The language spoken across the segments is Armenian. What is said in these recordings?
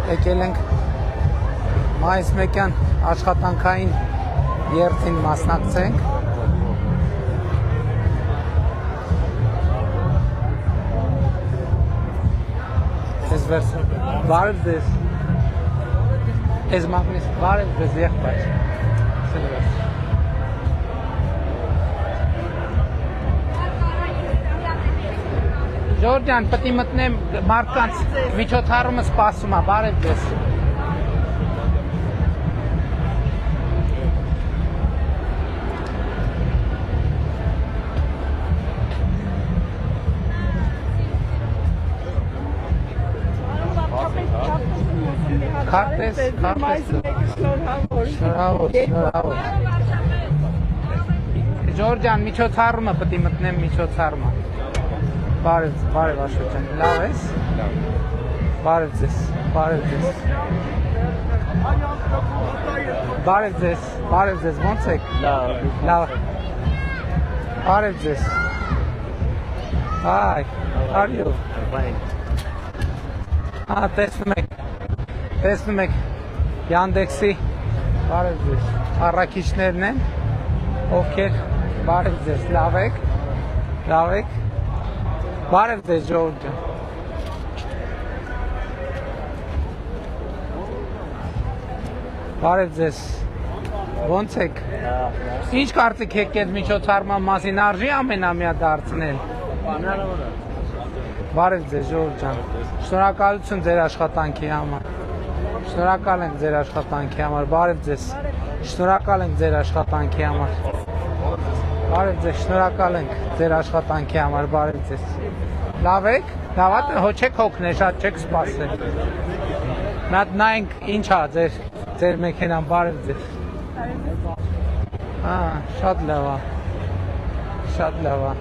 եկել ենք մայիս 1-յան աշխատանքային երթին մասնակցենք։ Ես վերս բարև ձեզ։ Ես մագնիս բարև ձեզ եղբայր։ Ժորժյան, պետք է մտնեմ մարդկանց միջոցառումը սպասում է, բարև ձեզ։ Քարտես։ Շնորհավոր։ Ժորժյան, միջոցառումը պետք է մտնեմ միջոցառումը։ Բարև Աշոտ ջան, լավ ես։ Բարև ձեզ։ Բարև ձեզ, ո՞նց եք։ Լավ։ Բարև ձեզ։ Hi, how are you? Տեսնում եք Yandex-ի բարև ձեզ առաքիչներն են, ովքեր բարև ձեզ, լավ եք։ Բարև ձեզ Ժորժ ջան։ Բարև ձեզ։ Ո՞նց եք։ Ինչ կարծիք եք այդ միջոցառման մասին, արժի ամենամյա դարձնել։ Բարև ձեզ Ժորժ ջան։ Շնորհակալություն ձեր աշխատանքի համար։ Շնորհակալ ենք ձեր աշխատանքի համար։ Բարև ձեզ։ Շնորհակալ ենք ձեր աշխատանքի համար։ Բարև ձեզ, շնորհակալ ենք ձեր աշխատանքի համար, բարև ձեզ։ Լավ եք, լավ հո չեք հոգնել, շատ չեք սպասել։ Մատ նայենք ինչ ա ձեր մեքենան, բարև ձեզ։ Շատ լավ ա։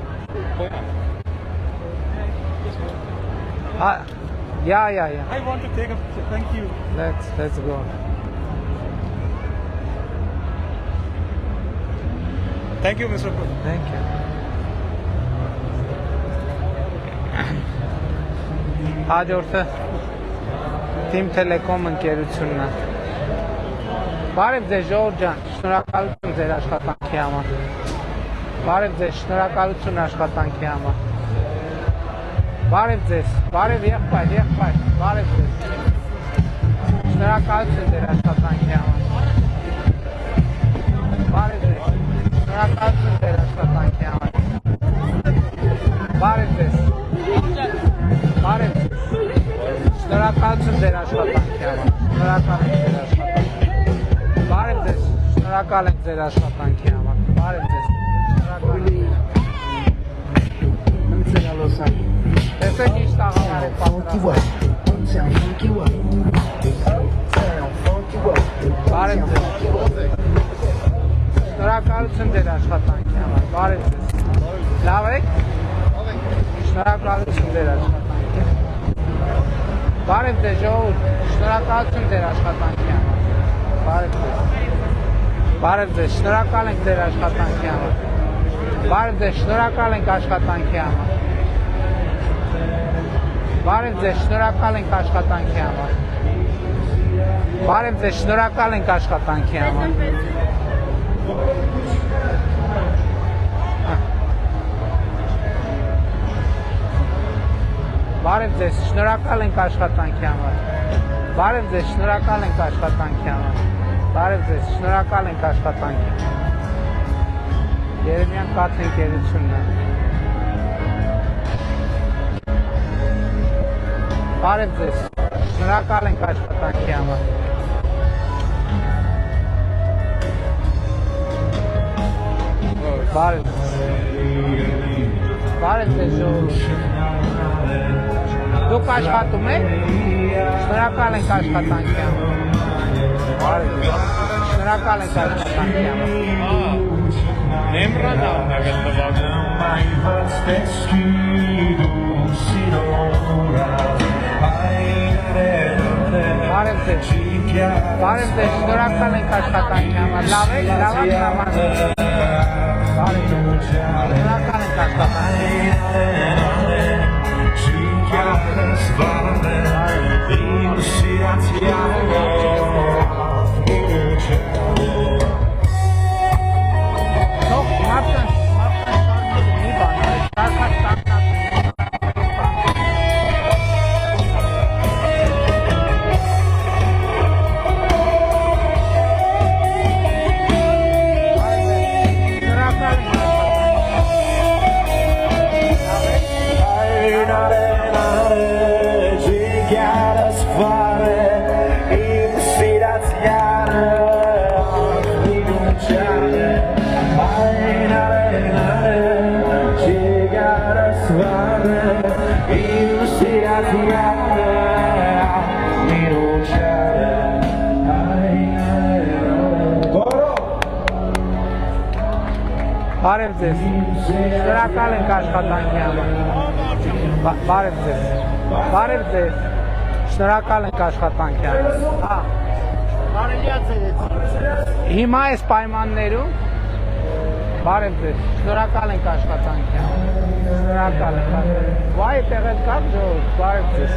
Yeah. I want to take a thank you. Let's go. Thank you, Mr. Pro. Thank you. Հաջորդը Team Telecom ընկերությունն է։ Բարև ձեզ Ժորժ ջան, շնորհակալություն ձեր աշխատանքի համար։ Բարև ձեզ, շնորհակալություն աշխատանքի համար։ Բարև ձեզ, բարև եղբայր, բարև ձեզ։ Շնորհակալություն ձեր աշխատանքի համար։ Բարև ձեզ, շնորհակալություն ձեր աշխատանքի համար։ Բարև ձեզ։ Շնորհակալություն ձեր աշխատանքի համար։ Բարև ձեզ, շնորհակալ ենք ձեր աշխատանքի համար։ Բարև ձեզ, շնորհակալ ենք։ Տեսեք ինչ տաղավար եք պատրաստել։ Բարև ձեզ։ Շնորհակալություն ձեր աշխատանքի համար։ Բարև ձեզ։ Լավ եք։ Շնորհակալություն ձեր աշխատանքի համար։ Բարև ձեզ Ժողովուրդ, շնորհակալություն ձեր աշխատանքի համար։ Բարև ձեզ, շնորհակալ ենք ձեր աշխատանքի համար։ Բարև ձեզ, շնորհակալ ենք աշխատանքի համար։ Բարև ձեզ, շնորհակալ ենք աշխատանքի համար։ Բարև ձեզ, շնորհակալ ենք աշխատանքի համար։ Բարև ձեզ, շնորհակալ ենք աշխատանքի համար։ Բարև ձեզ, շնորհակալ ենք աշխատանքի համար։ Բարև ձեզ, շնորհակալ ենք աշխատանքի։ Երեմյան կաթ ընկերությունն է։ Բարև ձեզ, շնորհակալ ենք աշխատանքի համար։ Բարև ձեզ Ժողովուրդ։ Դուք աշխատում եք, շնորհակալ ենք աշխատանքի համար։ Շնորհակալ ենք աշխատանքի համար։ Nemrana Բարև ձեզ, շնորհակալ ենք աշխատանքի համար։ Լավ եք, լավ եք համար։ Բարև ձեզ, շնորհակալ ենք աշխատանքի համար։ Բարև ձեզ։ Շնորհակալ ենք աշխատանքի համար։ Բարև ձեզ։ Բարև ձեզ։ Շնորհակալ ենք աշխատանքի համար։ Հա։ Հիմա այս պայմաններում բարև ձեզ։ Շնորհակալ ենք աշխատանքի համար։ Շնորհակալ ենք։ Վայ, տեղել կա ջոր, բարև ձեզ։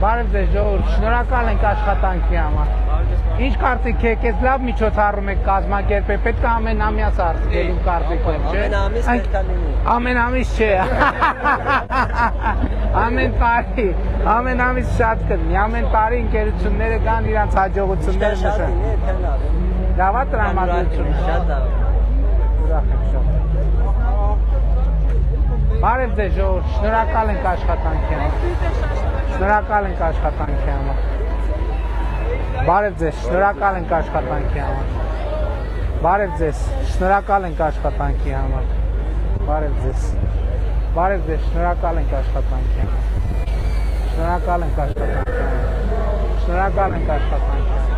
Բարև ձեզ ժողովուրդ, շնորհակալ ենք աշխատանքի համար։ Ինչ կարծիք եք, ես լավ միջոցառում եք կազմակերպել, պետք է ամենամյաս արձակելուն կարծիք եք, չէ՞։ Ամենամիս պետք է լինի։ Ամենամիս չէ։ Ամեն ամիս շատ կլինի, ամեն տարի ընկերությունները կան իրանց հաջողությունները նշան։ Լավ է տրամադրությունը։ Շատ լավ։ Ուրախ եմ շատ։ Բարև ձեզ ժողովուրդ, շնորհակալ ենք աշխատանքի համար։ Շնորհակալ ենք աշխատանքի համար։ Բարև ձեզ, շնորհակալ ենք աշխատանքի համար։ Բարև ձեզ, շնորհակալ ենք աշխատանքի համար։ Բարև ձեզ։ Բարև ձեզ, շնորհակալ ենք աշխատանքի համար։ Շնորհակալ ենք աշխատանքի համար։ Շնորհակալ ենք աշխատանքի համար։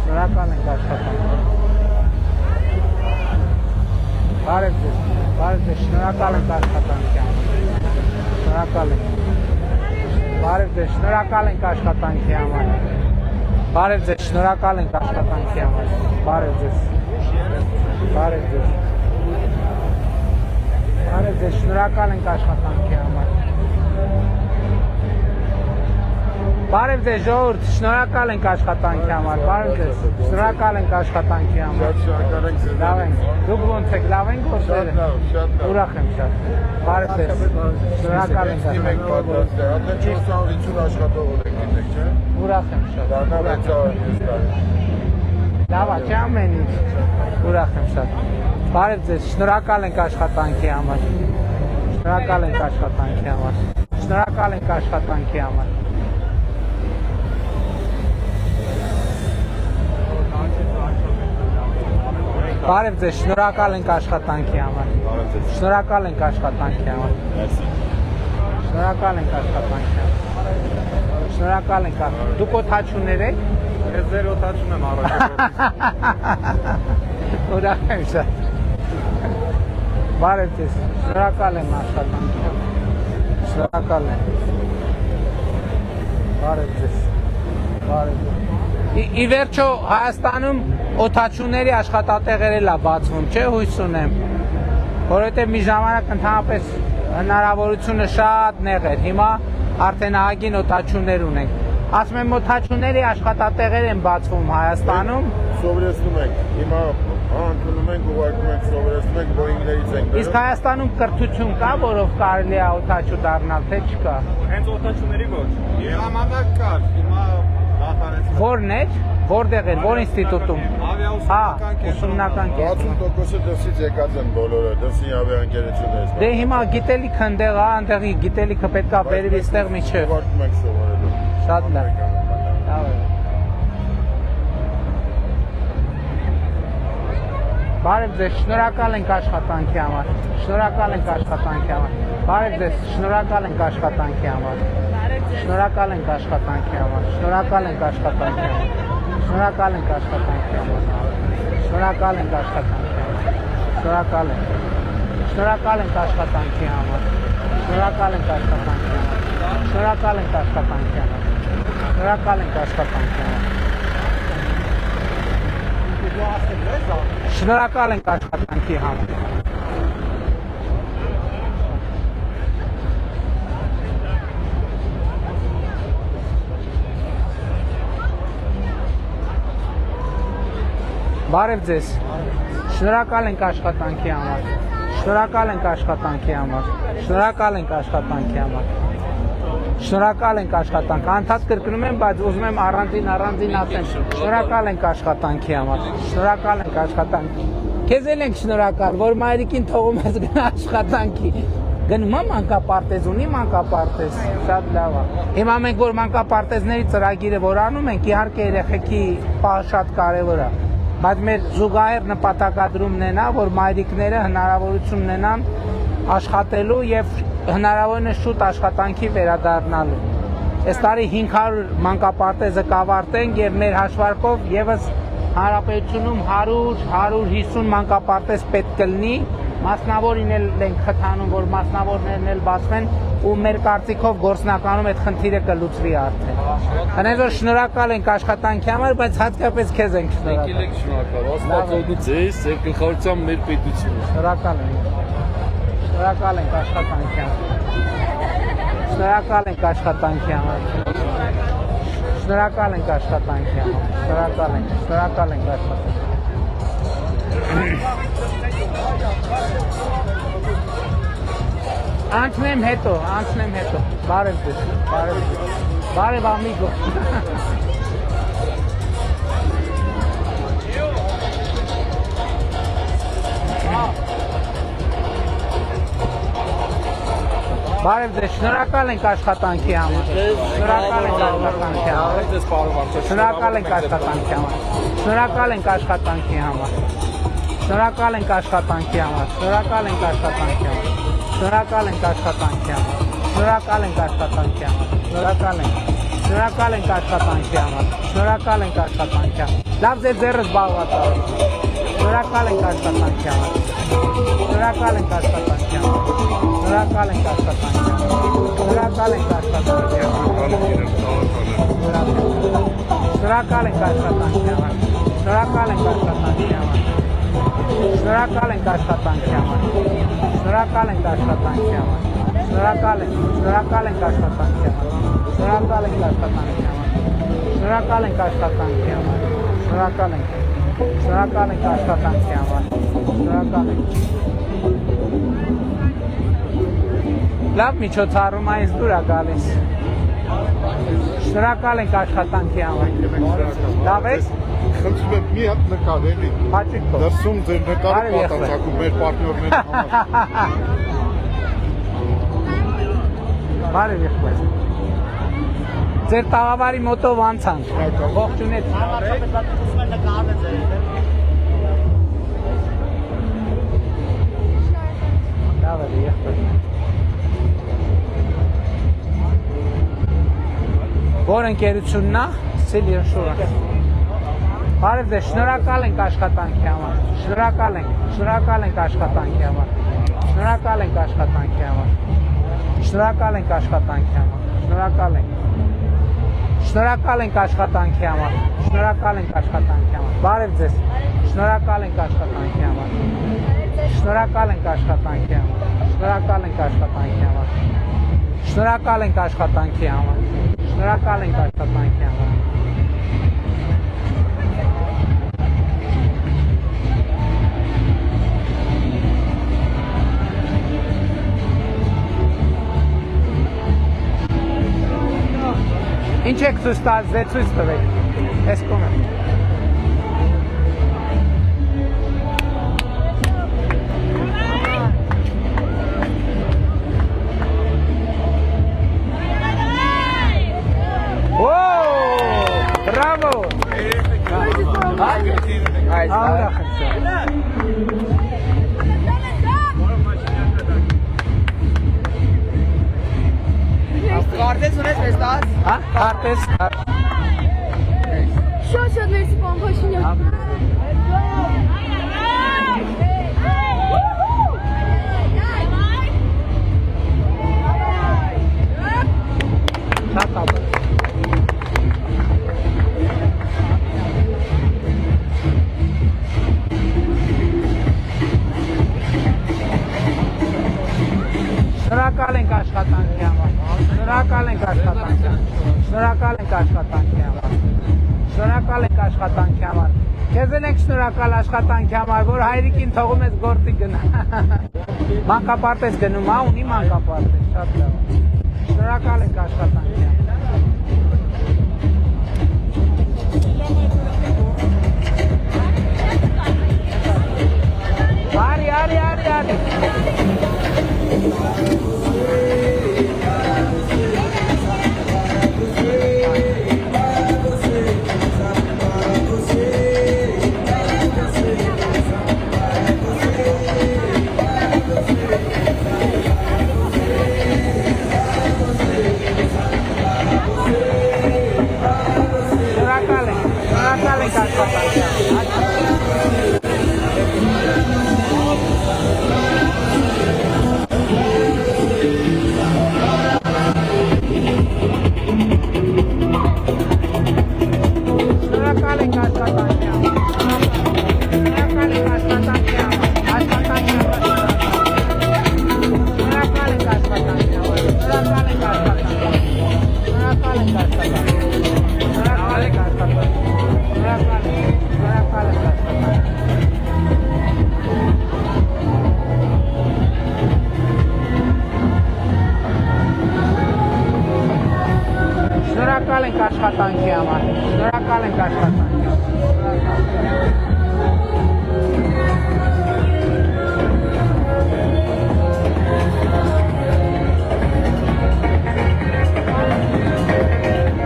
Շնորհակալ ենք աշխատանքի համար։ Բարև ձեզ, շնորհակալ ենք աշխատանքի համար։ Շնորհակալ ենք։ Բարև ձեզ, շնորհակալ ենք աշխատանքի համար։ Բարև ձեզ, շնորհակալ ենք աշխատանքի համար։ Բարև ձեզ։ Բարև ձեզ։ Բարև ձեզ, շնորհակալ ենք աշխատանքի համար։ Բարև ձեզ, ժողովուրդ, շնորհակալ ենք աշխատանքի համար։ Բարև ձեզ, շնորհակալ ենք աշխատանքի համար։ Շնորհակալ ենք ձեզ։ Լավ ենք։ Դուք ո՞նց եք, լավ ենք գործերը։ Շատ լավ։ Ուրախ եմ շատ։ Բարև ձեզ։ Շնորհակալ ենք Մենք աշխատանքի համար։ պատրաստ ենք։ Արդեն 450 աշխատող ունենք, գիտեք, չէ՞։ Ուրախ եմ շատ։ Դառնա 600 տարի։ Լավ է, չէ՞ ամեն ինչ։ Ուրախ եմ շատ։ Բարև ձեզ, շնորհակալ ենք աշխատանքի համար։ Շնորհակալ ենք աշխատանքի համար։ Շնորհակալ ենք աշխատանքի համար։ Բարև ձեզ, շնորհակալ ենք աշխատանքի համար։ Շնորհակալ ենք աշխատանքի համար։ Շնորհակալ ենք աշխատանքի համար։ Շնորհակալ ենք։ Դուք օթաչուներ եք։ Ես ձեր օթաչուն եմ առաջարկել։ Ուրախ եմ շատ։ Բարև ձեզ, շնորհակալ եմ աշխատանքի համար։ Շնորհակալ եմ։ Բարև ձեզ։ Բարև ձեզ։ Ի վերջո Հայաստանում օթաչուների աշխատատեղեր էլ է բացվում, չէ՞, հույս ունեմ։ Որովհետև մի ժամանակ ընդհանրապես հնարավորությունը շատ նեղ էր։ Հիմա արդեն ահագին օթաչուներ ունենք։ Ասում եմ օթաչուների աշխատատեղեր են բացվում Հայաստանում։ Սովորեցնում ենք։ Հիմա ընդունում ենք, ուղարկում ենք, սովորեցնում ենք, Boeing-ներից ենք բերում։ Իսկ Հայաստանում կրթություն կա, որով կարելի է օթաչու դառնալ, թե չկա։ Հենց օթաչուների ոչ։ Ժամանակ կար, հիմա դադարեցին։ Որն է։ Որտեղ էր, որ ինստիտուտում։ Ուսումնական կենտրոն։ 60%-ը դրսից եկած են բոլորը, դրսի ավիաընկերություններից։ Դե հիմա գիտելիքը ընդեղ է, այնտեղի գիտելիքը պետքա բերվի այստեղ միջև։ Ուղարկում ենք սովորելու։ Շատ լավ։ Լավ է։ Բարև ձեզ, շնորհակալ ենք աշխատանքի համար։ Շնորհակալ ենք աշխատանքի համար։ Բարև ձեզ, շնորհակալ ենք աշխատանքի համար։ Շնորհակալ ենք աշխատանքի համար։ Շնորհակալ ենք աշխատանքի համար։ Շնորհակալ ենք աշխատանքի համար։ Շնորհակալ ենք աշխատանքի համար։ Շնորհակալ ենք։ Շնորհակալ ենք աշխատանքի համար։ Շնորհակալ ենք աշխատանքի համար։ Շնորհակալ ենք աշխատանքի համար։ Շնորհակալ ենք աշխատանքի համար։ Շնորհակալ ենք աշխատանքի համար։ Բարև ձեզ։ Շնորհակալ ենք աշխատանքի համար։ Շնորհակալ ենք աշխատանքի համար։ Շնորհակալ ենք աշխատանքի համար։ Շնորհակալ ենք աշխատանք։ Անդադ կրկնում եմ, բայց ուզում եմ առանձին ասեմ։ Շնորհակալ ենք աշխատանքի համար։ Շնորհակալ ենք աշխատանքի։ Քեզ էլ ենք շնորհակալ, որ մայրիկին թողում ես գնա աշխատանքի։ Գնում եմ մանկապարտեզ, ունի մանկապարտեզ, շատ լավ է։ Հիմա մենք որ մանկապարտեզների ծրագիրը որ անում ենք, իհարկե երեխեքի պահը շատ կարևոր է։ բայց մեր զուգահեռ նպատակադրումն է նա, որ մայրիկները հնարավորություն ունենան աշխատելու եւ հնարավորինս շուտ աշխատանքի վերադառնալու։ Այս տարի 500 մանկապարտեզը կավարտենք եւ մեր հաշվարկով եւս հանրապետությունում 100-150 մանկապարտեզ պետք կլինի, մասնավորին ենք խթանում, որ մասնավորներն էլ բացվեն ու մեր կարծիքով գործնականում այդ խնդիրը կլուծվի արդեն։ Հենց որ շնորհակալ ենք աշխատանքի համար, բայց հատկապես քեզ ենք շնորհակալ։ Եկել եք շնորհակալ, աստվածօգնի ձեզ, ձեր գլխավորությամբ մեր պետությունը։ Շնորհակալ ենք։ Շնորհակալ ենք աշխատանքի համար։ Շնորհակալ ենք աշխատանքի համար։ Շնորհակալ ենք աշխատանքի համար։ Շնորհակալ ենք աշխատանքի։ Անցնեմ հետո։ Բարև ձեզ։ Բարև ամիգո։ Բարև ձեզ, շնորհակալ ենք աշխատանքի համար։ Շնորհակալ ենք աշխատանքի համար։ Շնորհակալ ենք աշխատանքի համար։ Շնորհակալ ենք աշխատանքի համար։ Շնորհակալ ենք աշխատանքի համար։ Շնորհակալ ենք աշխատանքի համար։ Շնորհակալ ենք աշխատանքի համար։ Շնորհակալ ենք աշխատանքի համար։ Շնորհակալ ենք աշխատանքի համար։ Շնորհակալ ենք աշխատանքի համար։ Լավ ձեր ձեռը զբաղված է։ Շնորհակալ ենք աշխատանքի համար։ Շնորհակալ ենք աշխատանքի համար։ Շնորհակալ ենք աշխատանքի համար։ Շնորհակալ ենք աշխատանքի համար։ Շնորհակալ ենք աշխատանքի համար։ Շնորհակալ ենք աշխատանքի համար։ Շնորհակալ ենք աշխատանքի համար։ Շնորհակալ ենք աշխատանքի համար։ Շնորհակալ ենք աշխատանքի համար։ Շնորհակալ ենք աշխատանքի համար։ Շնորհակալ ենք աշխատանքի համար։ Շնորհակալ ենք աշխատանքի համար։ Շնորհակալ ենք։ Լավ միջոցառում այս դուր է գալիս։ Շնորհակալ ենք աշխատանքի համար։ Լավ է։ Խնդրում եմ մի հատ նկար էլի։ Հաճույք տո։ Դրսում ձեր նկարը պատասխանում մեր պարտներների համար։ Բարև եղբայր։ Ձեր տաղավարի մոտով անցանք։ Ողջունեց։ Լավ է եղբայր։ Որ ընկերությունն է, Սիլ Ինշուրանս։ Բարև ձեզ, շնորհակալ ենք աշխատանքի համար։ Շնորհակալ ենք աշխատանքի համար։ Շնորհակալ ենք աշխատանքի համար։ Շնորհակալ ենք աշխատանքի համար։ Շնորհակալ ենք։ Շնորհակալ ենք աշխատանքի համար։ Շնորհակալ ենք աշխատանքի համար։ Բարև ձեզ։ Շնորհակալ ենք աշխատանքի համար։ Շնորհակալ ենք աշխատանքի համար։ Շնորհակալ ենք աշխատանքի համար։ Շնորհակալ ենք աշխատանքի համար։ Շնորհակալ ենք աշխատանքի համար։ Ինչ եք ցույց տալիս, ցույց տվեք։ Էս կոմը։ Bravo! Կարտես ունես մեզ տաս։ Հա, քարտես։ Շատ մերսի պարոն Փաշինյան։ Շատ լավ։ Շնորհակալ ենք աշխատանքի համար։ Շնորհակալ ենք աշխատանքի համար։ Շնորհակալ ենք աշխատանքի համար։ Շնորհակալ ենք աշխատանքի համար։ Քեզ ենք շնորհակալ աշխատանքի համար, որ հայրիկին թողում ես գործի գնա։ Մանկապարտեզ գնում, հա, ունի մանկապարտեզ, շատ լավ։ Շնորհակալ ենք աշխատանքի համար։ Արի։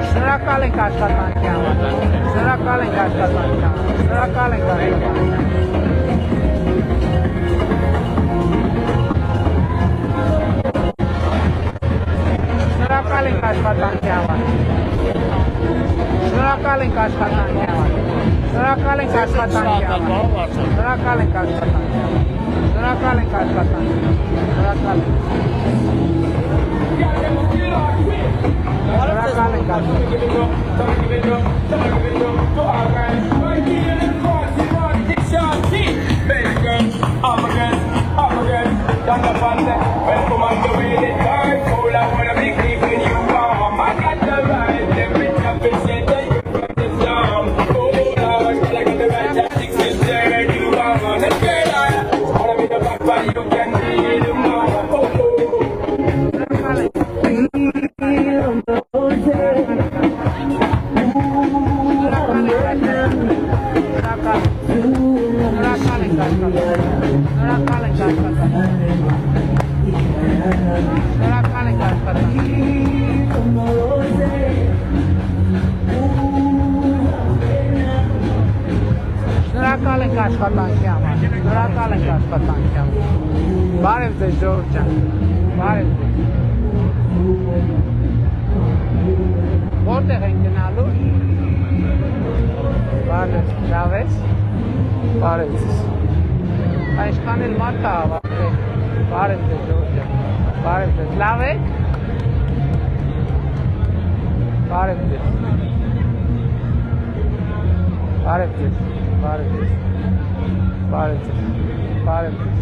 Շնորհակալ ենք աշխատանքի։ Շնորհակալ ենք աշխատանքի համար։ Շնորհակալ ենք աշխատանքի համար։ Շնորհակալ ենք աշխատանքի համար։ Շնորհակալ ենք աշխատանքի համար։ Շնորհակալ ենք աշխատանքի համար։ Շնորհակալ ենք աշխատանքի համար։ Շնորհակալ ենք աշխատանքի համար։ Շնորհակալ ենք աշխատանքի համար։ Շնորհակալ ենք։ Շնորհակալ ենք Շնորհակալ ենք աշխատանքի համար։ Շնորհակալ ենք աշխատանքի համար։ Բարև ձեզ Ժորժ ջան։ Բարև ձեզ։ Որտեղ ենք գնալու։ Բարև, լավ ես։ Բարև ձեզ։ Այսքան էլ մարդ է հավաքվել։ Բարև ձեզ Ժորժ ջան։ Բարև ձեզ։ Լավ եք։ Բարև ձեզ։ Բարև ձեզ։ Բարև ձեզ։ Բարև ձեզ։ Բարև ձեզ։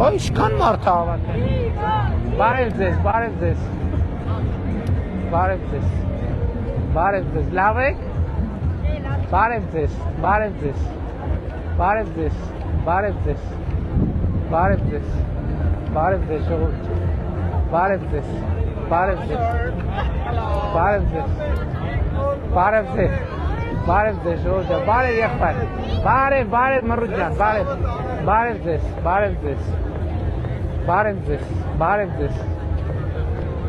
Ոյ, ինչքան մարդ է հավաքել։ Բարև ձեզ, բարև ձեզ։ Բարև ձեզ։ Բարև ձեզ։ Լավ եք։ Բարև ձեզ, բարև ձեզ։ Բարև ձեզ, բարև ձեզ։ Բարև ձեզ։ Բարև ձեզ ժողովուրդ։ Բարև ձեզ։ Բարև ձեզ։ Բարև ձեզ։ Բարև ձեզ։ Բարև ձեզ ժողովուրդ։ Բարև եղբայր։ Բարև, բարև մռուտ ջան, բարև։ Բարև ձեզ, բարև ձեզ։ Բարև ձեզ, բարև ձեզ։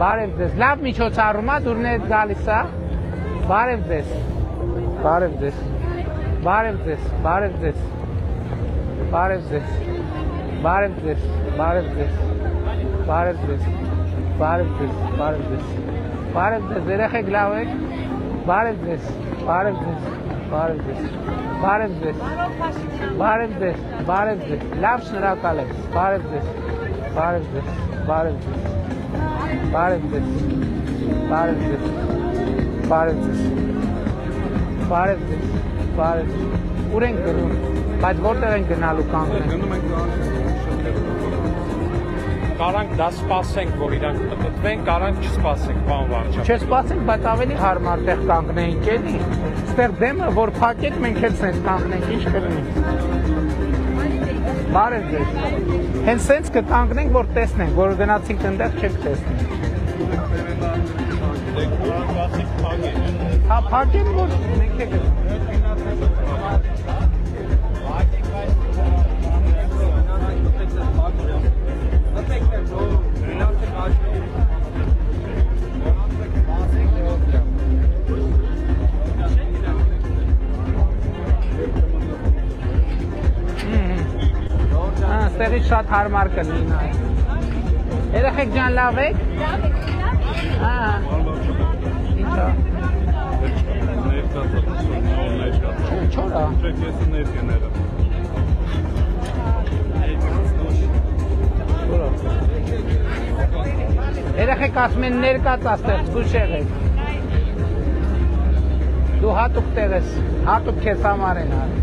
Բարև ձեզ։ Լավ միջոցառում է, դուրն է գալիս է։ Բարև ձեզ։ Բարև ձեզ։ Բարև ձեզ, բարև ձեզ։ Բարև ձեզ։ Բարև ձեզ, բարև ձեզ։ Բարև ձեզ։ Բարև ձեզ, բարև ձեզ։ Բարև ձեզ, երեխեք լավ եք։ Բարև ձեզ, բարև ձեզ, բարև ձեզ։ Բարև ձեզ։ Բարև ձեզ, բարև ձեզ։ Լավ շնորհակալ եք։ Բարև ձեզ։ Բարև ձեզ, բարև ձեզ։ Բարև ձեզ։ Բարև ձեզ։ Բարև ձեզ։ Բարև ձեզ։ Բարև ձեզ։ Ուր ենք գնում, բայց որտեղ ենք գնալու կանգնենք։ Գնում ենք Կարանք դա սպասենք, որ իրանք պտտվեն, կարանք չսպասենք, բան վարչապետ։ Չսպասենք, բայց ավելի հարմար տեղ կանգնենք էլի։ Ստեղ դեմը որ փակեք, մենք էլ սենց կանգնենք, ինչ կլինի։ Բարև ձեզ։ Հենց սենց կկանգնենք, որ տեսնենք, որ գնացինք այնտեղ չեք տեսնենք։ Հա, փակեն, որ մենք եք։ Ստեղից շատ հարմար կլինի։ Երեխեք ջան լավ եք։ Ինչա։ Չորա։ Երեխեք ասում են ներկած աստեղ, զգուշ եղեք։ Դու հատուկ տեղ ես, հատուկ քեզ համար են արել։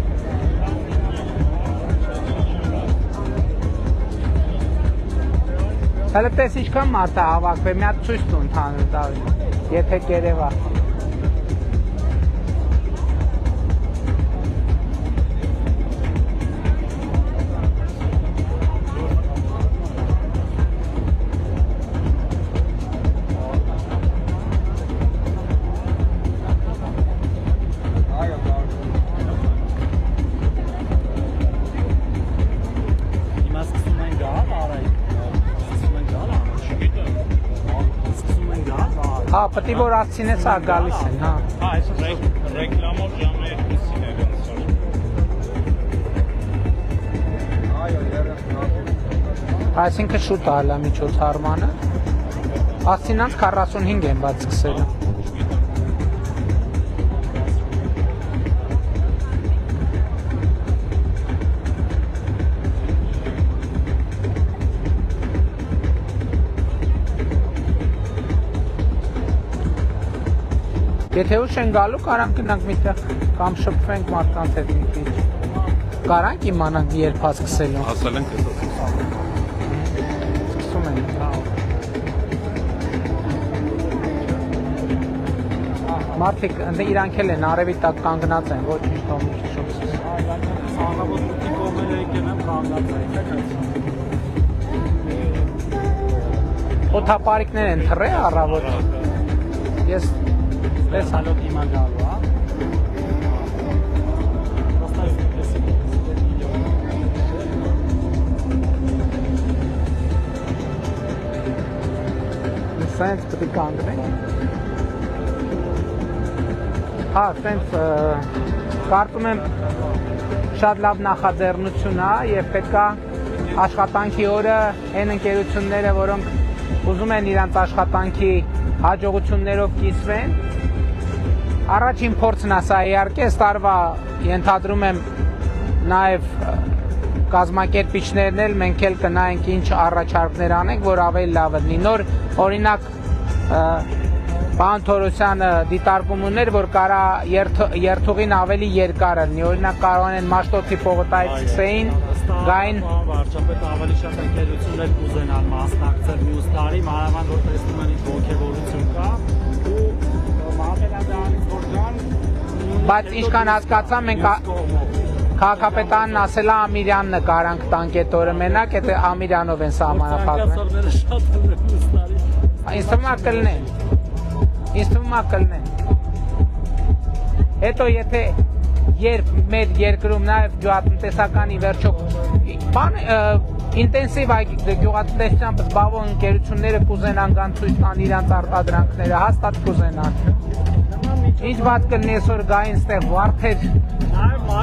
Հələ տես ինչքան մարդ է հավաքվել, մի հատ ցույց տու ընդհանուր տալի, եթե կերևա։ պետք է որ ասցին է սա գալիս են, հա։ Այս ռեկլամոր ժամը 2-ին է գնացար։ Այսինքն շուտ ալա միջոցառմանը։ Ասցինանց 45 են բաց սկսել։ Եթե ուշ են գալու, կարանք գնանք միտեղ կամ շփվենք մարդկանց հետ մի քիչ։ Կարանք իմանանք երբ է սկսելու։ Ասել ենք էսա։ Սկսում ենք։ Մարդիկ իրանք էլ են արևի տակ կանգնած են, ոչ միշտ ոմիշտ շուտ։ Սաղավոտի կողմերը եկեն եմ կանգնած են։ Օթապարիկներ են թռե առավոտ։ Ես Տեսալոտ հիմա գալու, հա։ Սենց պետք է կանգնենք։ Հա, սենց կարծում եմ շատ լավ նախաձեռնություն է եւ պետք է աշխատանքի օրը այն ընկերությունները, որոնք ուզում են իրանց աշխատանքի հաջողություններով կիսվեն, առաջին փորձն է սա իհարկե, այս տարվա ենթադրում եմ նաև կազմակերպիչներն էլ մենք էլ կնայենք ինչ առաջարկներ անենք, որ ավելի լավը լինի։ Նոր օրինակ Պարոն Թորոսյանը դիտարկում ուներ, որ կարա երթուղին ավելի երկար լինի, օրինակ կարող են Մաշտոցի պողոտայից սկսեին, գային վարչապետ ավելի շատ ընկերություններ կուզենան մասնակցել մյուս տարի, մանավանդ որ տեսնում են ինչ ոգևորություն կա ու մամելադրանից որ գան, բայց ինչքան հասկացա մենք քաղաքապետանն ասել է Ամիրյանն կարանք տանք այդ օրը մենակ, այդ Ամիրյանով են սահմանափակվել։ Ինձ թվում է կլնեն։ Հետո եթե երբ մեր երկրում նաև գյուղատնտեսականի վերջո ինտենսիվ գյուղատնտեսությամբ զբաղվող ընկերությունները կուզենան գան ցույց տան իրանց արտադրանքները, հաստատ կուզենան։ Ինչ բաց կլինի այսօր գային ստեղ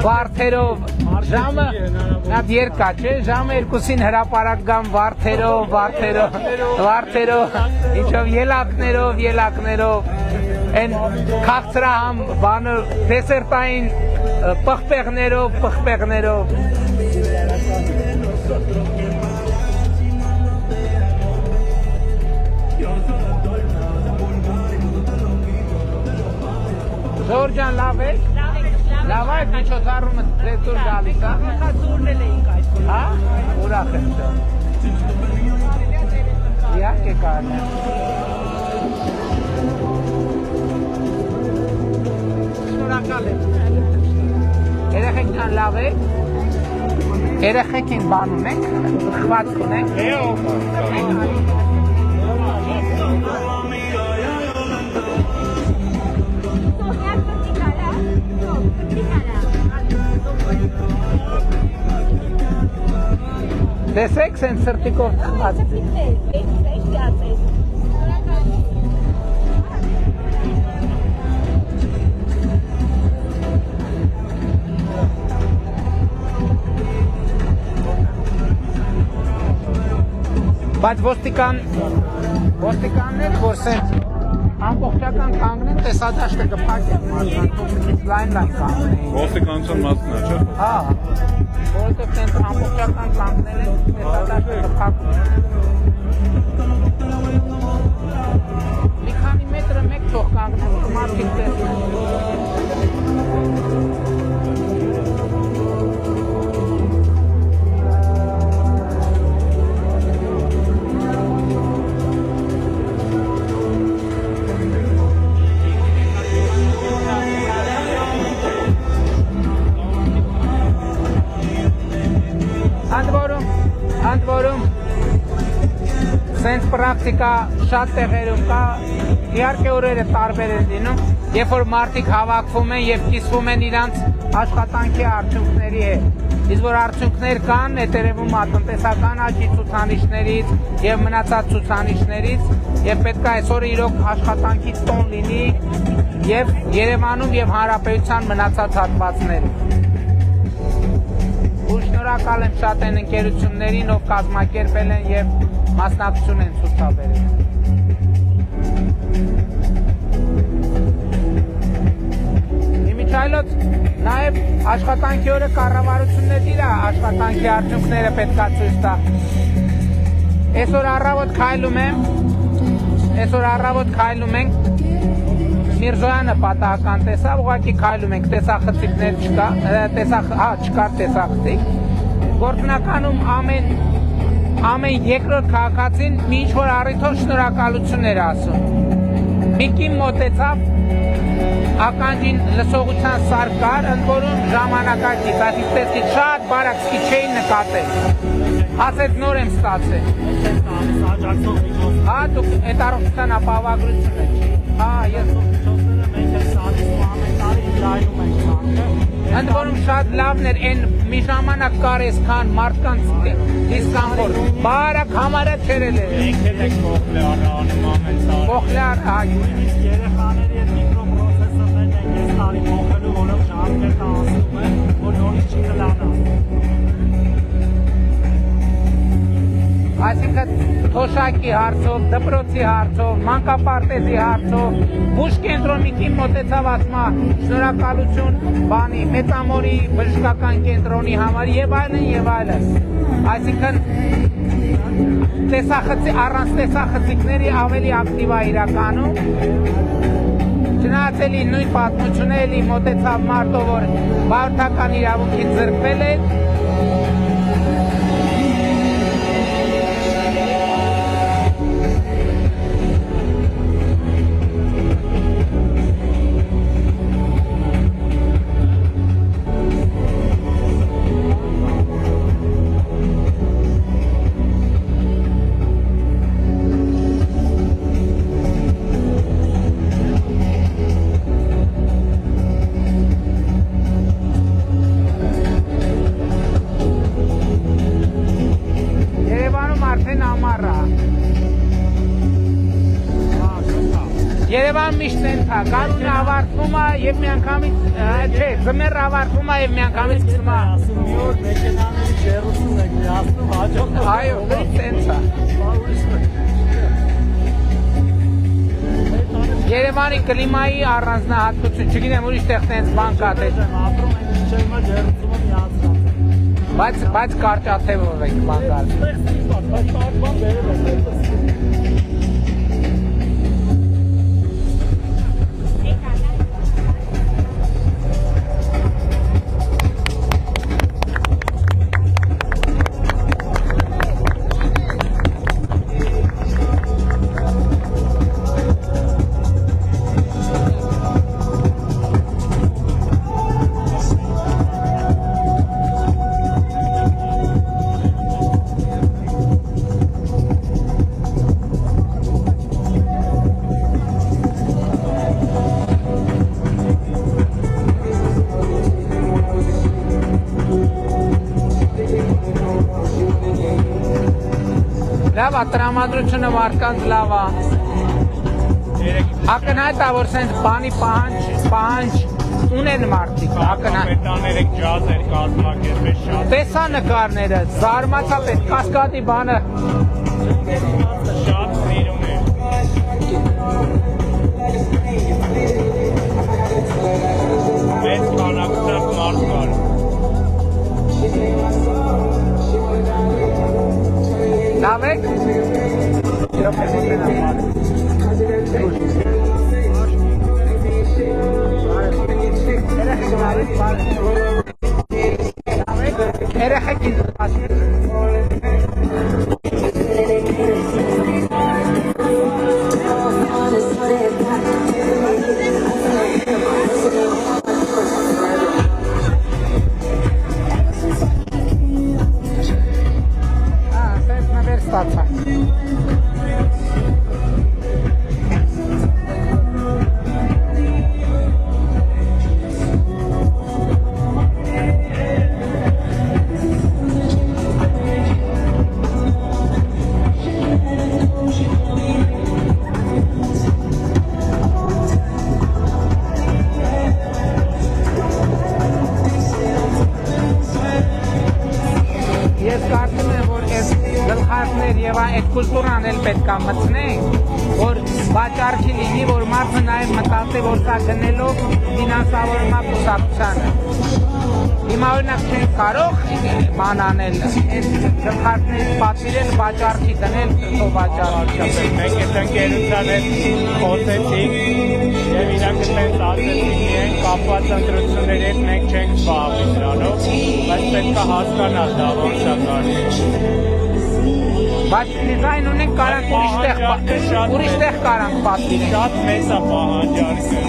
վարդերով ժամը նավ երկա չէ, ժամը 2-ին հրապարակ գան վարդերով, ինչով ելակներով, են քաղցրահամ բանը դեսերտային պղպեղներով։ Ժորժան լավ է։ Լավ է, միջոցառումը ձեզ դուր գալիս է։ Զուրնել էինք այս Հա, ուրախ եմ շատ։ Իհարկե կարելի է։ Շնորհակալ եմ։ Երեխեքն լավ է։ Երեխեքին բան ունենք, խմած ունենք։ Տեսեք, սենց սրտիկով խմած։ Բայց ոստիկաններ, որ սենց ամբողջական կանգնեն, տեսադաշտը կփակեն մարդկանց, լայն կանգնեն։ Ոստիկանության մասն է, չէ՞։ Հա, որովհետև սենց ամբողջական կանգնել են, տեսադաշտը կփակեն։ Մի քանի մետրը մեկ թող կանգնեն, մարդիկ տեսնեն։ Ընդ որում սենց պրակտիկա շատ տեղերում կա, իհարկե օրերը տարբեր են լինում, երբ որ մարդիկ հավաքվում են եւ կիսվում են իրանց աշխատանքի արդյունքների հետ։ Իսկ որ արդյունքներ կան, հետևում տնտեսական աճի ցուցանիշներից եւ մնացած ցուցանիշներից, եւ պետք է այսօր իրոք աշխատանքի տոն լինի եւ Երևանում եւ Հանրապետության մնացած հատվածներում։ Ու շնորհակալ եմ շատ այն ընկերություններին, ով կազմակերպել են եւ մասնակցություն են ցուցաբերել։ Իմիջայլոց նաև աշխատանքի օրը կառավարությունն իր աշխատանքի արդյունքները պետք է ցույց տա։ Այսօր առավոտ քայլում ենք Միրզոյանը պատահական տեսավ, ուղղակի քայլում ենք, տեսախցիկներ չկա, չկար տեսախցիկ։ Գործնականում ամեն երկրորդ քաղաքացին մի ինչ-որ առիթով շնորհակալություն էր ասում։ Մի կին մոտեցավ, ականջին լսողության սար կար, ընդ որում ժամանակակից, այսինքն շատ բարակ չէին նկատել։ Ասեց նոր եմ ստացել։ Հա, դուք այդ առողջության ապահովագրությունը չի։ Հա, ես ընդ որում շատ լավն էր, այն մի ժամանակ կար այսքան մարդկանց դիսկամֆորտ, բարակ համարը չերել էր։ Կողլար, երեխաների այդ միկրոպրոցեսորներն են ես տարի փոխելու, որով ժամկետը ասում է, որ նորից չի կլանա։ Այսինքն թոշակի հարցով, դպրոցի հարցով, մանկապարտեզի հարցով, բուժ կենտրոնի մոտեցավ ասма շնորհակալություն բանի մեծամորի բժշկական կենտրոնի համար եւ այլն։ Այսինքն առանց տեսախցիկների ավելի ակտիվ է իրականում։ Չնայած էլի նույն պատմությունը էլի մոտեցավ մարդով, որ բարոյական իրավունքից զրկվել է։ Երևան միշտ ենթա, գարունը ավարտվում է եւ միանգամից, չէ, ձմեռը ավարտվում է եւ միանգամից սկսում է։ Ասում մի օր մեքենաների ջերություն եք միացնում, հաջողն է։ Այո, տենց է։ Երևանի կլիմայի առանձնահատկություն, չգիտեմ ուրիշ տեղ տենց բան կա թե։ Ապրում ենք իջերմա ջերությունը միացած։ Բայց կարճաթևով ենք բան գալիս։ Բայց բան բերել է։ Լավ է, տրամադրությունը մարդկանց լավ է։ Ակնհայտ է, որ սենց բանի պահանջ ունեն մարդիկ, ակնհայտ։ Պետաներեք ջազեր կազմակերպել շատ։ Տեսա նկարները, զարմացա պետ կասկադի բանը։ Շատ սիրում է։ Մեծ քանակությամբ մարդ կար։ Լավ եք։ Երեխեքին այդ կուլտուրան էլ պետք է մտցնենք, որ վաճառքի լինի, որ մարդը նաև մտածի, որ սա գնելով ֆինանսավորումա կուսակցությանը։ Հիմա օրինակ չենք կարող բան անել, այս գլխարկներից պատվիրել վաճառքի դնել վաճառքի։ Մենք այդ ընկերության հետ խոսեցինք եւ իրանք այդպես ասեցին, իրենք կապված ընտրությունների հետ մենք չենք զբաղվի դրանով, բայց պետք է հասկանալ դա ոնց է կարելի։ Բայց դիզայն ունենք կարանք ուրիշ տեղ կարանք պատվիրենք։ Շատ մեծ է պահանջարկը։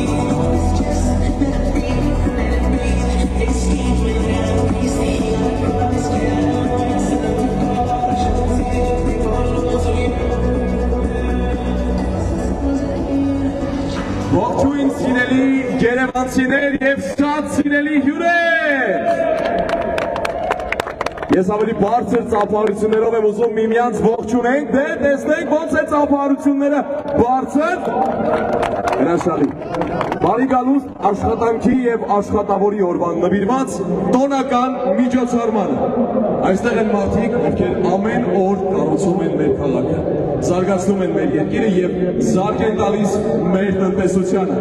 Ողջույն սիրելի գերեվանցիներ եւ շատ սիրելի հյուրեր։ Ես ավելի բարձր ծափահարություններով եմ ուզում միմյանց ողջունենք, դե տեսնենք ոնց է ծափահարությունները բարձր։ Հրաշալի։ Բարի գալուստ աշխատանքի եւ աշխատավորի օրվան նվիրված տոնական միջոցառմանը։ Այստեղ են մարդիկ, ովքեր ամեն օր կառուցում են մեր քաղաքը, զարգացնում են մեր երկիրը եւ զարգ են տալիս մեր տնտեսությանը։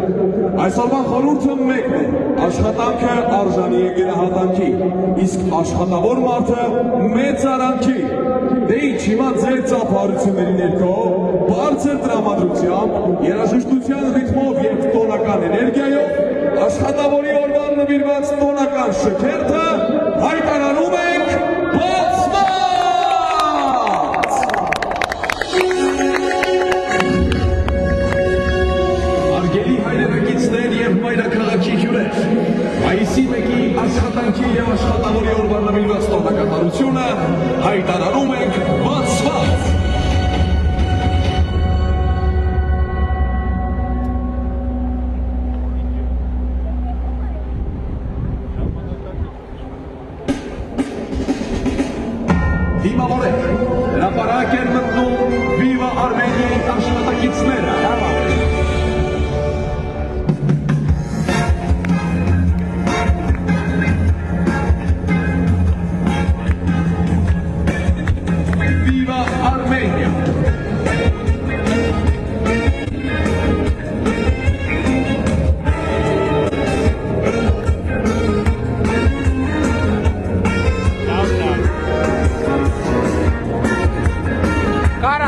Այսօրվան խորհուրդը մեկն է. աշխատանքը արժանի է գնահատանքի, իսկ աշխատավոր մարդը մեծ արանքի։ Դե ինչ, հիմա ձեր ծափահարությունների ներքո բարձր տրամադրությամբ, երաժշտության ռիթմով եւ տոնական էներգիայով աշխատավորի օրվան նվիրված տոնական շքերթը հայտարարում ենք բացված։ Արգելի հայրենակիցներ եւ մայրաքաղաքի հյուրեր, մայիսի 1-ի աշխատանքի եւ աշխատավորի օրվան նվիրված տոնակատարությունը հայտարարում ենք բացված։ Դիմավորեք, հրապարակ են մտնում Viva Armenia-ի աշխատակիցները։ Viva Armenia! Կարա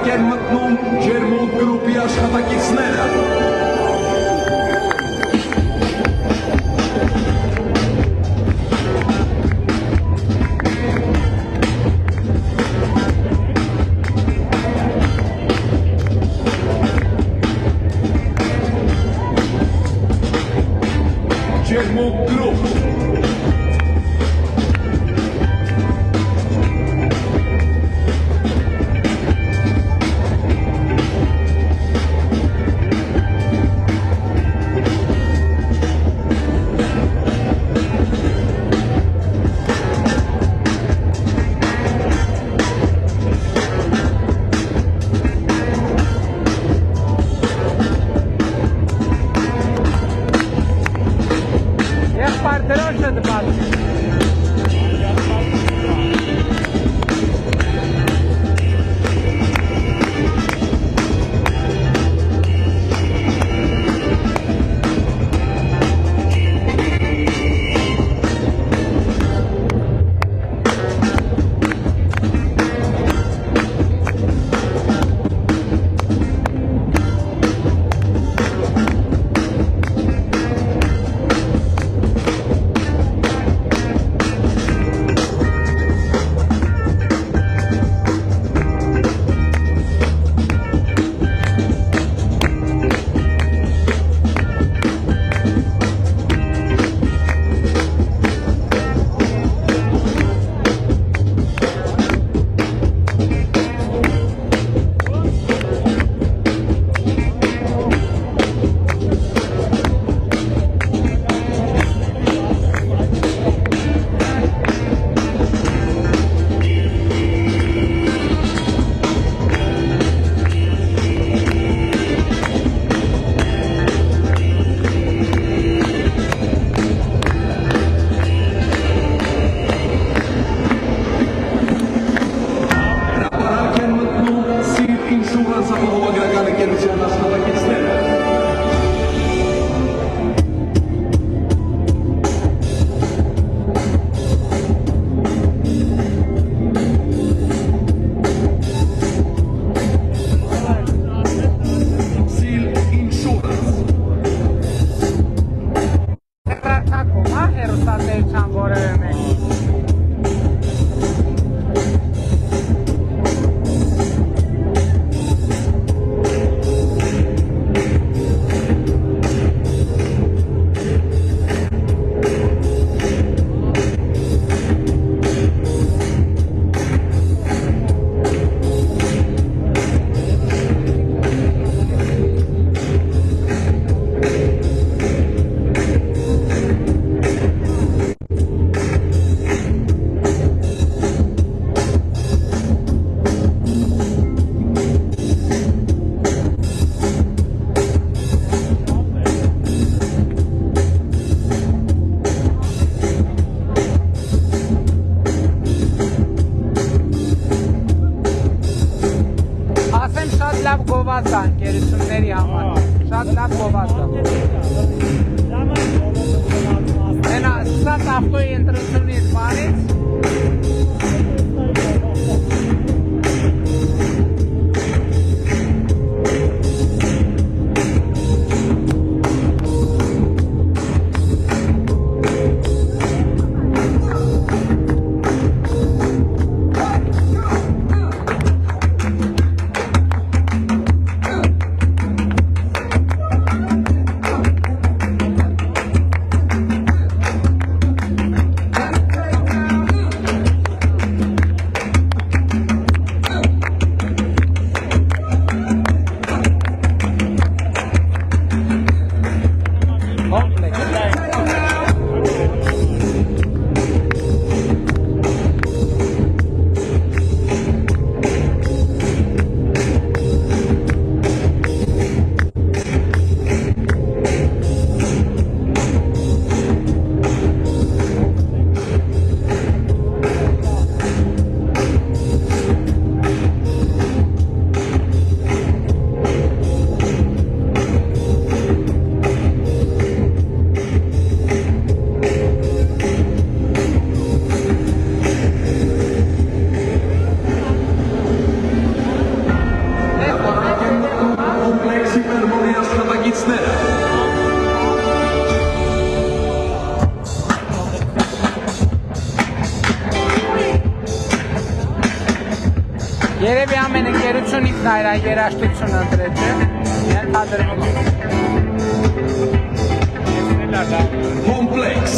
հրապարակ են մտնում Ջերմուտ գրուպի աշխատակիցները։ Ջերմուտ գրուպ։ Եղբայր դրոշը դպատի։ գովազդ է ընկերությունների համար, շատ լավ գովազդ է։ Հենա, սկսած ավտոյի ընտրությունից բանից, երաժշտությունից նա իր երաժշտությունը ընտրեց է, ենթադրվում է։ Կոմպլեքս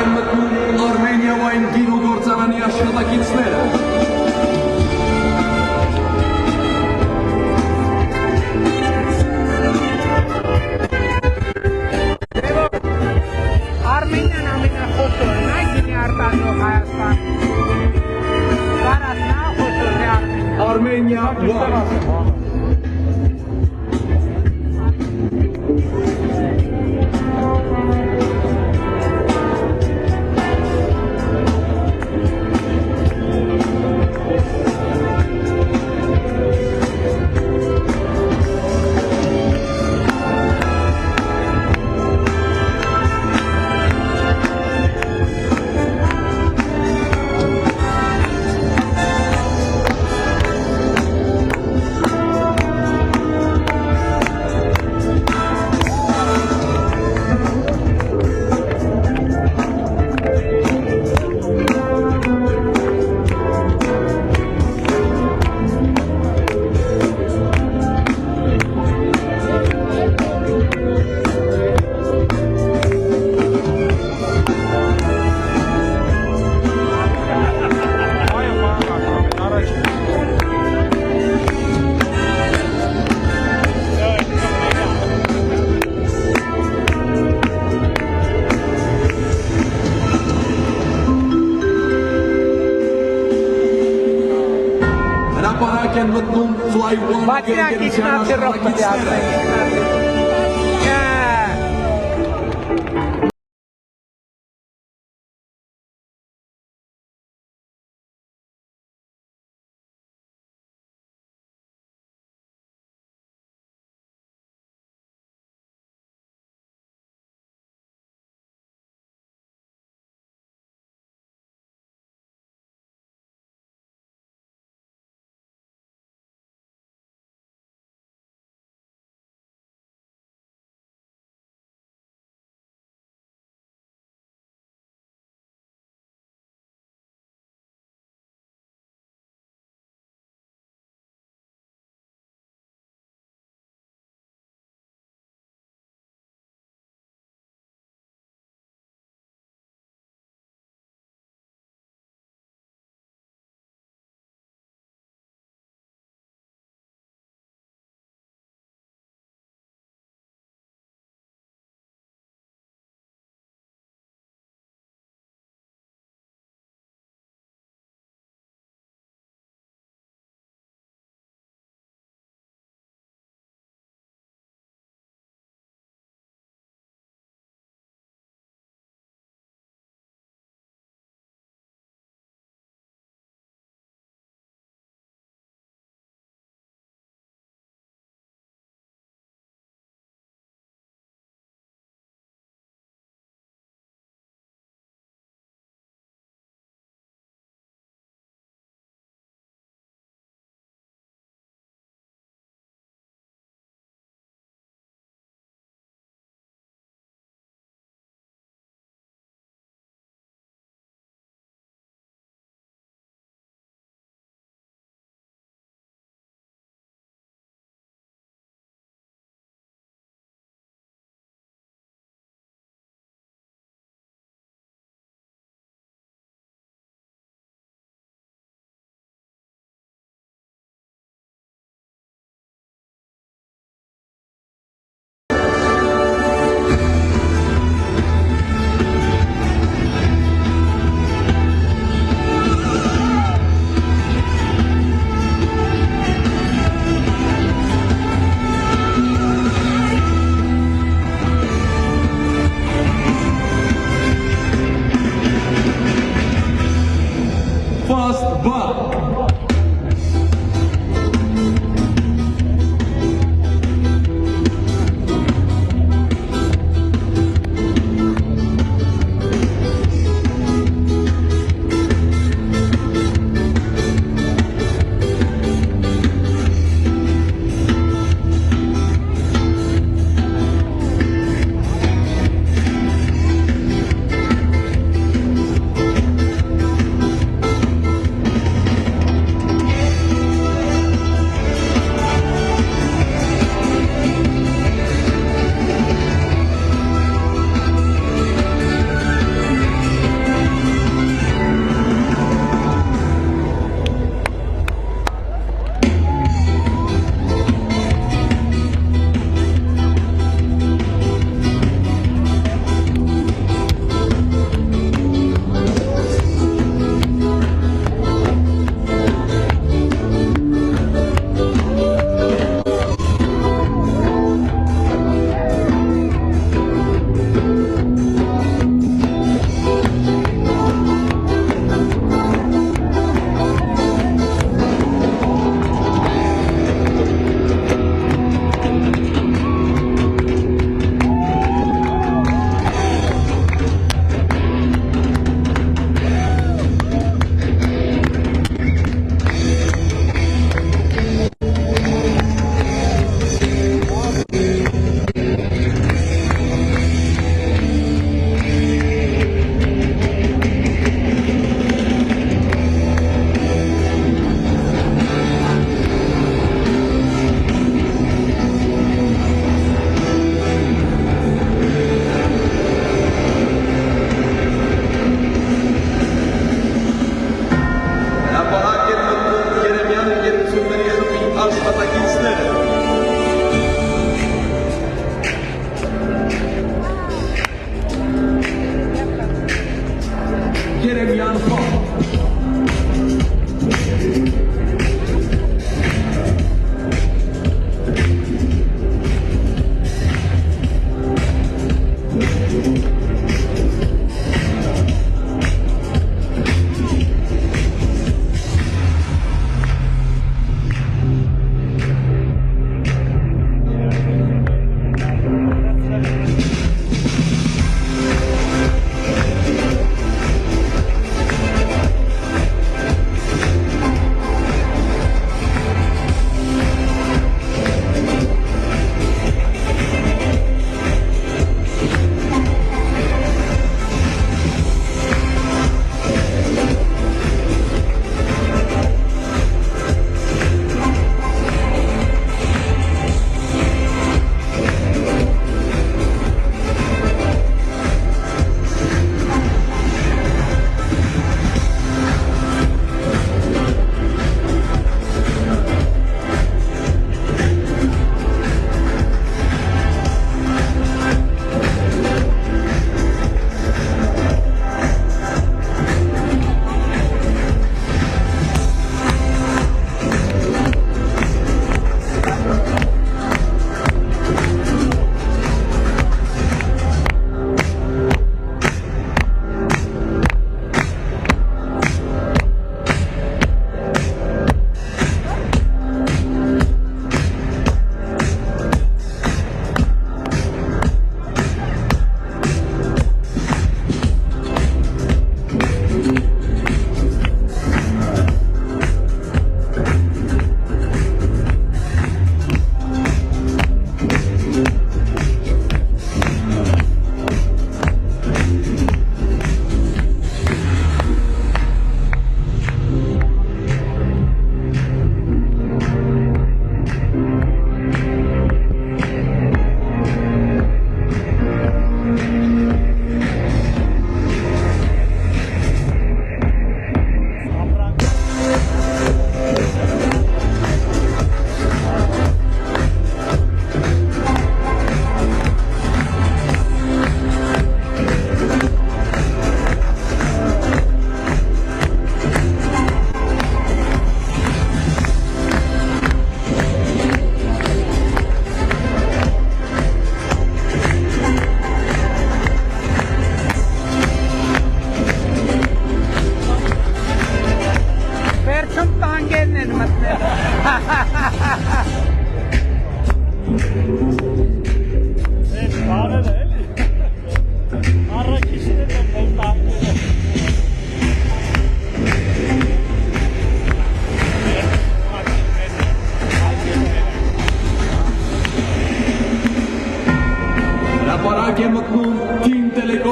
են մտնում Արմենիավային գինուգործարանի աշխատակիցները։ Armenian ամենախոշորն է գինի արտադրող Հայաստան։ Կարասն է խոշորն է Արմենիա։ Armenia 1. Հրապարակ են մտնում Fly One Բայց իրանք իգնատիրով պետք է ասեն։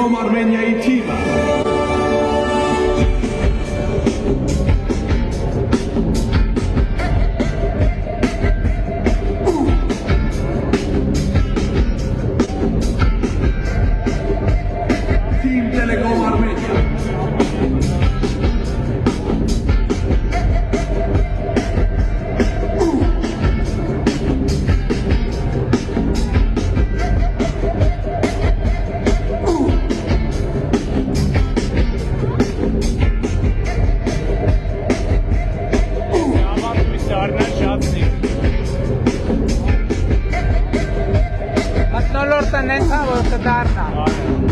Telecom Armeniայի թիմը։ Team Telecom Armenia։ Համար դառնա շատ սիկ։ Մտնոլորտը նենց է, որ կդառնա։ Այո։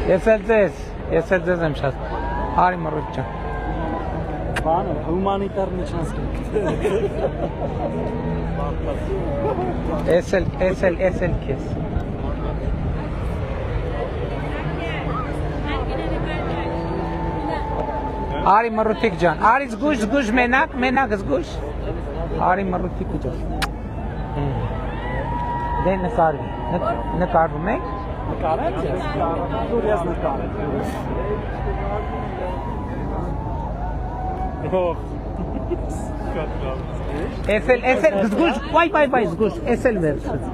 Ես էլ ձեզ եմ շատ։ Արի Մարուտ ջան։ Բանը հումանիտար միջանցք։ Ես էլ քեզ։ Արի Մարուտիկ ջան, արի զգուշ մենակ զգուշ։ Արի Մարուտիկ ջան։ Դե նկարվում եք։ Նկարել ես։ Դուր ես նկարել։ Էսել զգուշ, վայ զգուշ, էսել վերցրու։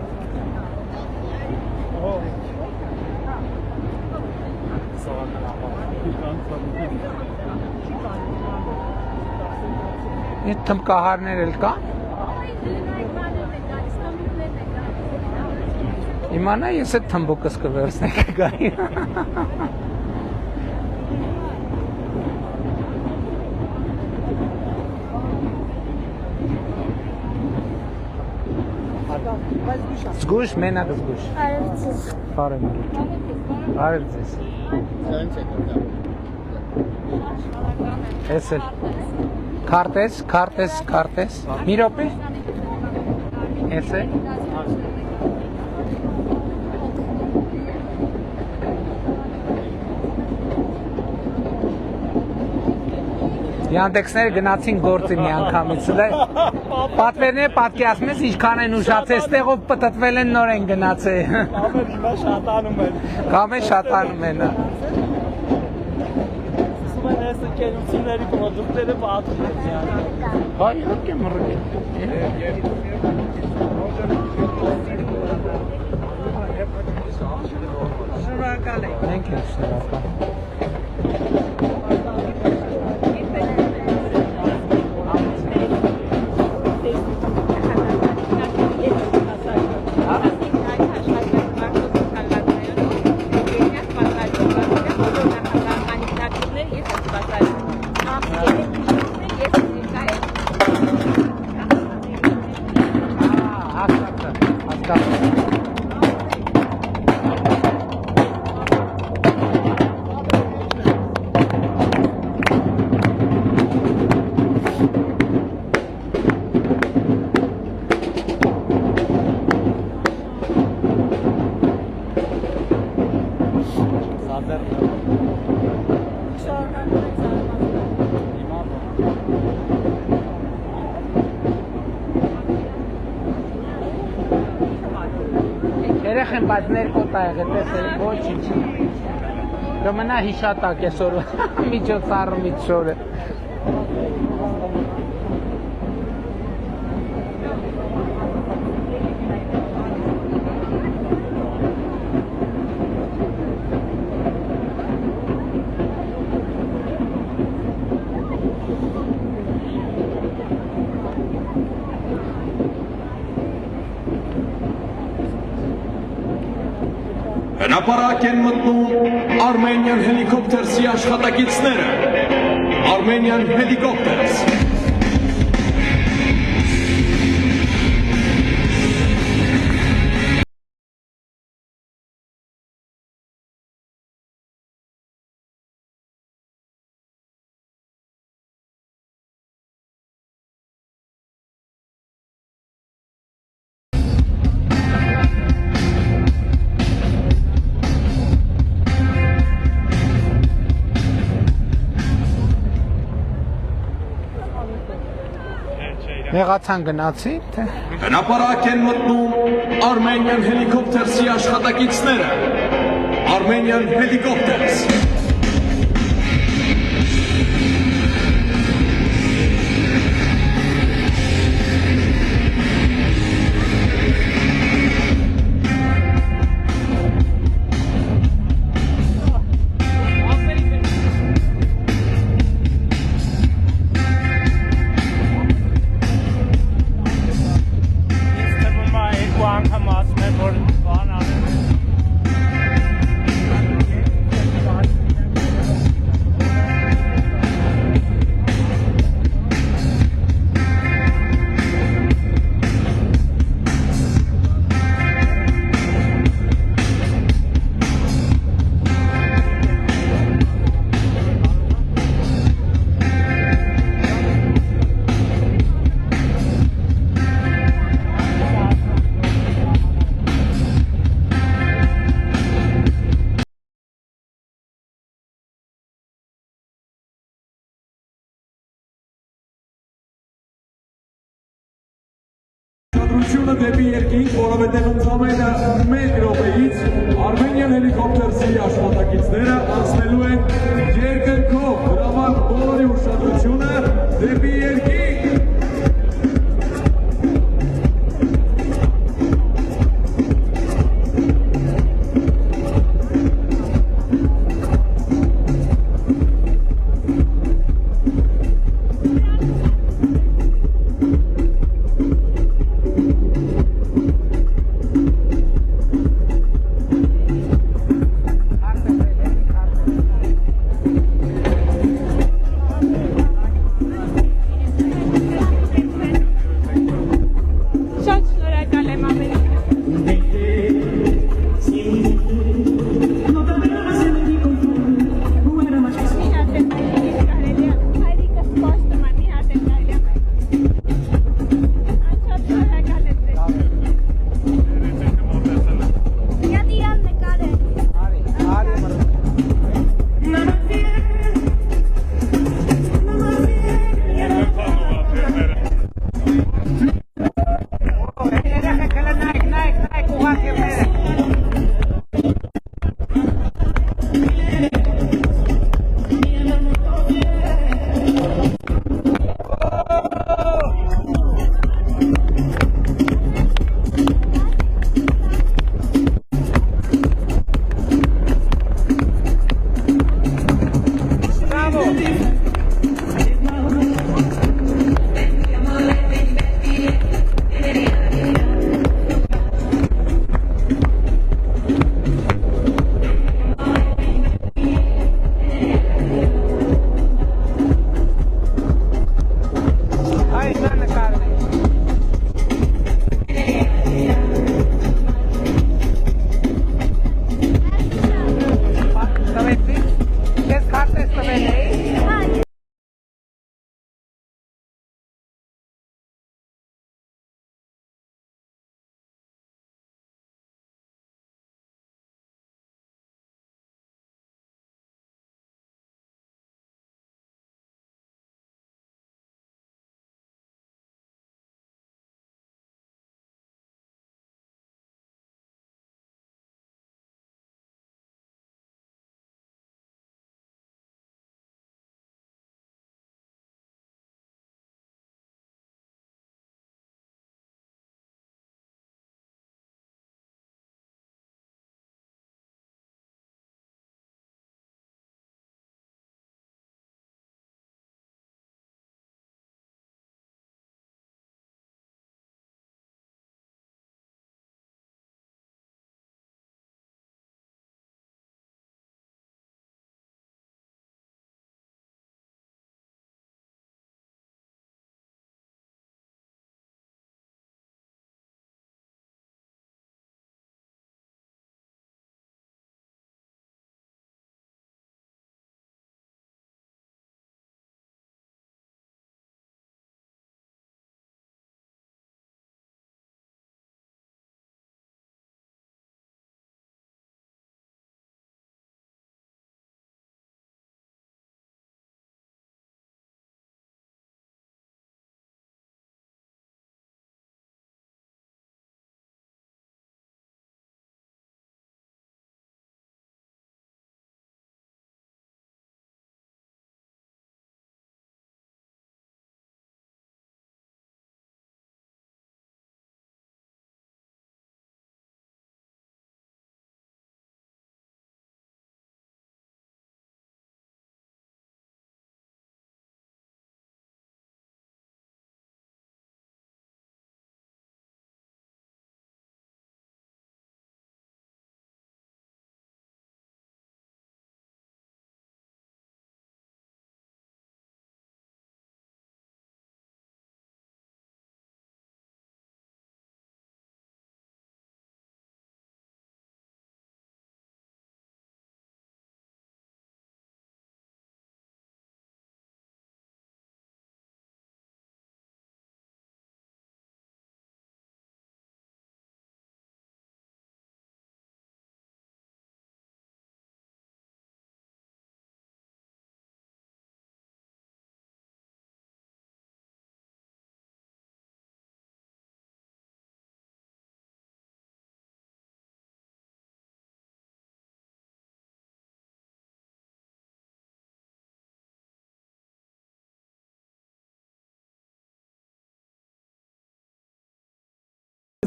Այդ թմկահարներ էլ կան։ Իմանա ես այդ թմբուկս կվերցնեք գայի։ Զգուշ, մենակ զգուշ։ Բարև։ Բարև ձեզ։ Էսել։ Քարտես։ Մի րոպե։ Էսել։ Yandex-ները գնացին գործի մի անգամից։ Պատվերները պատկերացնում ես ինչքան են ուշացել, ստեղով պտտվել են նոր են գնացել։ Կամ շատանում են։ Ասում են այս ընկերությունների պրոդուկտները պատում են։ Հա, իհարկե մռգ։ Շնորհակալ եմ։ Մենք ենք շնորհակալ։ Երեխեն բայց ներկոտ ա եղել, տեսել, ոչինչ։ Կմնա հիշատակ այսօր միջոցառումից շորը։ Հնապարակ են մտնում Armenian Helicopters-ի աշխատակիցները։ Armenian Helicopters։ Եղացան գնացի, թե։ Հնապարակ են մտնում Armenian Helicopters-ի աշխատակիցները։ Armenian Helicopters։ անգամ ասում եմ, որ բան անեմ։ ուշադրությունը դեպի երկինք, որովհետև ընդամենը մեկ րոպեից Armenian Helicopters-ի աշխատակիցները անցնելու են երկնքով, դրա համար բոլորի ուշադրությունը դեպի երկինք։ Շատ շնորհակալ եմ ամենից։ Մի հատ էլ կարելի է հայրիկս կոստում է, մի հատ էլ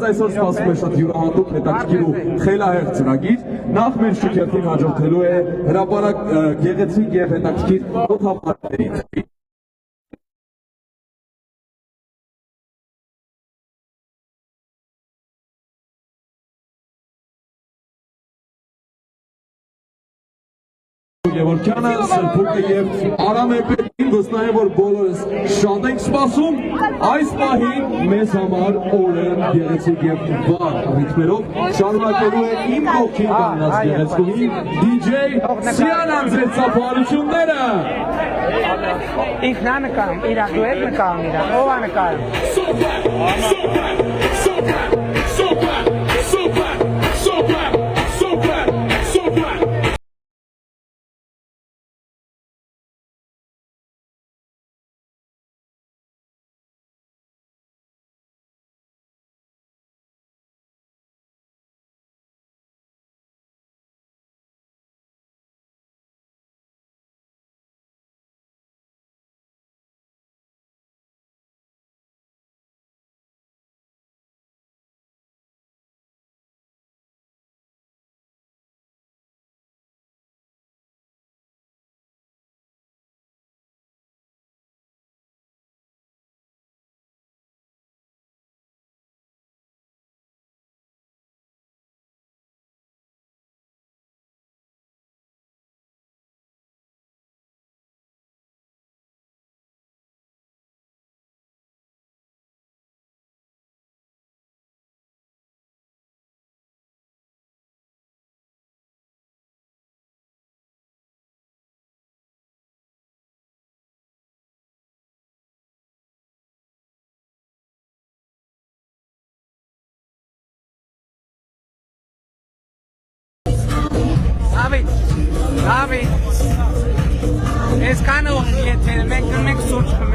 Այսօր սպասում է շատ յուրահատուկ հետաքրքիր ու խելահեղ ծրագիր։ Նախ մեր շքերթին հաջորդելու է հրապարակ գեղեցիկ եւ հետաքրքիր օդապարակների Գևորգյանը, Սրբուկը եւ Արամե Պետին վստահ եմ, որ բոլորս շատ ենք սպասում այս պահին մեզ համար օրը գեղեցիկ եւ վառ ռիթմերով շարունակելու է իմ կողքին կանգնած գեղեցկուհի DJ Սիանան ձեր ծափահարությունները Ինքն է նկարում, իրա, դու եք նկարում իրա, ով է նկարում David, es kann auch jetzt, wenn wir zurück